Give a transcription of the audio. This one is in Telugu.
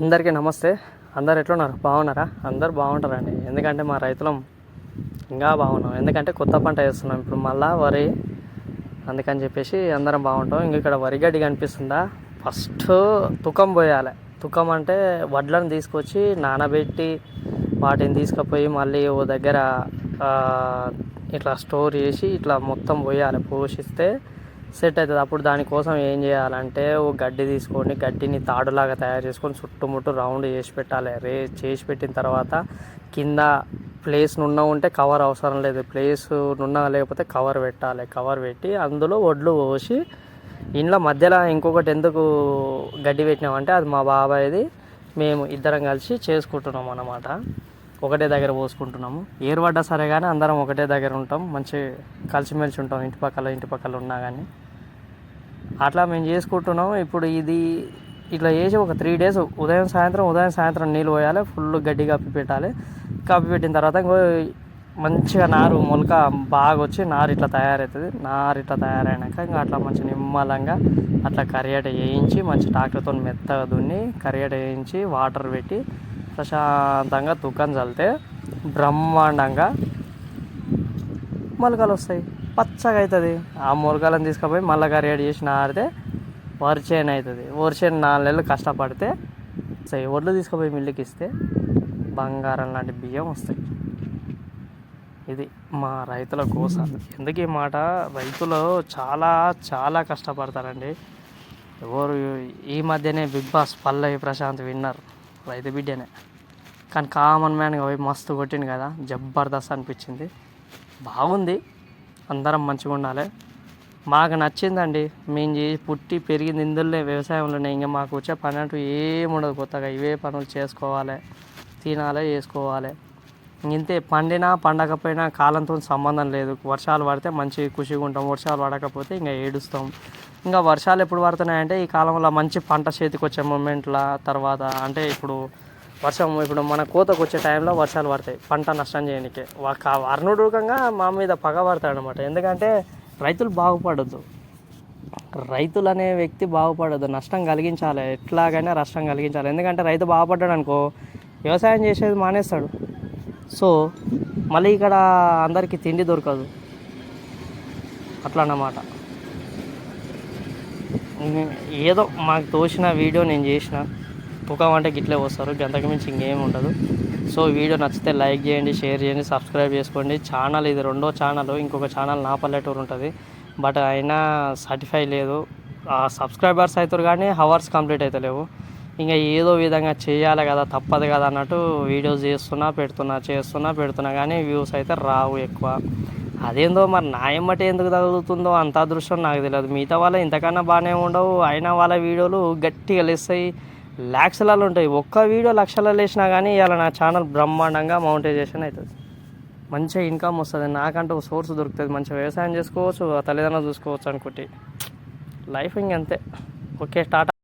అందరికీ నమస్తే. అందరు ఎట్లున్నారు? బాగున్నారా? అందరు బాగుంటారండి. ఎందుకంటే మా రైతులం ఇంకా బాగున్నాం. ఎందుకంటే కొత్త పంట వేస్తున్నాం ఇప్పుడు మళ్ళా వరి, అందుకని చెప్పేసి అందరం బాగుంటాం. ఇంక ఇక్కడ వరి గడ్డి కనిపిస్తుందా? ఫస్ట్ తుకం పోయాలి. తుకం అంటే వడ్లను తీసుకొచ్చి నానబెట్టి వాటిని తీసుకుపోయి మళ్ళీ ఓ దగ్గర ఇట్లా స్టోర్ చేసి ఇట్లా మొత్తం పోయాలి. పోషిస్తే సెట్ అవుతుంది. అప్పుడు దానికోసం ఏం చేయాలంటే ఓ గడ్డి తీసుకొని గడ్డిని తాడులాగా తయారు చేసుకొని చుట్టుముట్టు రౌండ్ చేసి పెట్టాలి. చేసి పెట్టిన తర్వాత కింద ప్లేస్ నున్న ఉంటే కవర్ అవసరం లేదు. ప్లేస్ నున్న లేకపోతే కవర్ పెట్టాలి. కవర్ పెట్టి అందులో వడ్లు పోసి ఇంట్లో మధ్యలో ఇంకొకటి ఎందుకు గడ్డి పెట్టినామంటే అది మా బాబాయ్ది, మేము ఇద్దరం కలిసి చేసుకుంటున్నాం అన్నమాట. ఒకటే దగ్గర పోసుకుంటున్నాము. ఏర్పడ్డా సరే కానీ అందరం ఒకటే దగ్గర ఉంటాం, మంచి కలిసిమెలిసి ఉంటాం. ఇంటి పక్కల ఉన్నా కానీ అట్లా మేము చేసుకుంటున్నాం. ఇప్పుడు ఇది ఇట్లా చేసి ఒక 3 days ఉదయం సాయంత్రం నీళ్ళు పోయాలి. ఫుల్ గడ్డి కప్పి పెట్టాలి. కప్పి పెట్టిన తర్వాత ఇంకో మంచిగా నారు మొలక బాగా వచ్చి నారు ఇట్లా తయారవుతుంది. నారు ఇట్లా తయారైనాక ఇంకా అట్లా మంచి నిమ్మలంగా అట్లా కరియట వేయించి మంచి ట్రాక్టర్తో మెత్తగా దున్ని కరియట వేయించి వాటర్ పెట్టి ప్రశాంతంగా తుక్కని చల్లితే బ్రహ్మాండంగా మొలకలు వస్తాయి. పచ్చగా అవుతుంది. ఆ మొలకలను తీసుకుపోయి మళ్ళీ కరియట చేసి నారితే వరిచేను అవుతుంది. వరిచేను 4 నెలలు కష్టపడితే ఒడ్లు తీసుకుపోయి మిల్లుకి ఇస్తే బంగారం లాంటి బియ్యం వస్తాయి. ఇది మా రైతుల కోస. ఎందుకు ఈ మాట? రైతులు చాలా చాలా కష్టపడతారండి. ఎవరు ఈ మధ్యనే బిగ్ బాస్ పల్లవి ప్రశాంత్ విన్నర్ రైతు బిడ్డనే. కానీ కామన్ మ్యాన్గా పోయి మస్తు కొట్టింది కదా, జబర్దస్త్ అనిపించింది. బాగుంది. అందరం మంచిగా ఉండాలి. మాకు నచ్చిందండి. మేము పుట్టి పెరిగింది ఇందులోనే, వ్యవసాయంలోనే. ఇంకా మాకు వచ్చే పని అంటూ ఏముండదు. కొత్తగా ఇవే పనులు చేసుకోవాలి, తినాలి, చేసుకోవాలి. ఇంతే. పండినా పండకపోయినా కాలంతో సంబంధం లేదు. వర్షాలు పడితే మంచి ఖుషిగా ఉంటాం, వర్షాలు పడకపోతే ఇంకా ఏడుస్తాం. ఇంకా వర్షాలు ఎప్పుడు పడుతున్నాయంటే ఈ కాలంలో మంచి పంట చేతికి వచ్చే మూమెంట్ల తర్వాత, అంటే ఇప్పుడు మన కోతకు వచ్చే టైంలో వర్షాలు పడతాయి పంట నష్టం చేయడానికి. అరుణుడుకంగా మా మీద పగ పడతాడు అనమాట. ఎందుకంటే రైతులు బాగుపడద్దు, రైతులు అనే వ్యక్తి బాగుపడద్దు, నష్టం కలిగించాలి, ఎట్లాగైనా నష్టం కలిగించాలి. ఎందుకంటే రైతు బాగుపడ్డాడు అనుకో వ్యవసాయం చేసేది మానేస్తాడు. సో మళ్ళీ ఇక్కడ అందరికీ తిండి దొరకదు. అట్లా అన్నమాట. ఏదో మాకు తోచిన వీడియో నేను చేసిన. తుకం అంటే గిట్లే వస్తారు, గంతకు మించి ఇంకేం ఉండదు. సో వీడియో నచ్చితే లైక్ చేయండి, షేర్ చేయండి, సబ్స్క్రైబ్ చేసుకోండి. ఛానల్ ఇది 2వ ఛానల్. ఇంకొక ఛానల్ నా పల్లెటూరు ఉంటుంది, బట్ అయినా సర్టిఫై లేదు. సబ్స్క్రైబర్స్ అవుతారు కానీ హవర్స్ కంప్లీట్ అవుతలేవు. ఇంకా ఏదో విధంగా చేయాలి కదా, తప్పదు కదా అన్నట్టు వీడియోస్ పెడుతున్నా కానీ వ్యూస్ అయితే రావు ఎక్కువ. అదేందో మరి నా ఎమ్మటే ఎందుకు తగులుతుందో అంత అదృష్టం నాకు తెలియదు. మిగతా వాళ్ళ ఇంతకన్నా బాగానే ఉండవు, అయినా వాళ్ళ వీడియోలు గట్టిగా లేస్తాయి, ల్యాక్స్లలో ఉంటాయి. ఒక్క వీడియో లక్షలలో వేసినా కానీ ఇవాళ నా ఛానల్ బ్రహ్మాండంగా మౌంటైజేషన్ అవుతుంది, మంచిగా ఇన్కమ్ వస్తుంది, నాకంటూ సోర్స్ దొరుకుతుంది, మంచిగా వ్యవసాయం చేసుకోవచ్చు, తల్లిదండ్రులు చూసుకోవచ్చు అనుకుంటే లైఫ్ ఇంకంతే. ఓకే, టాటా.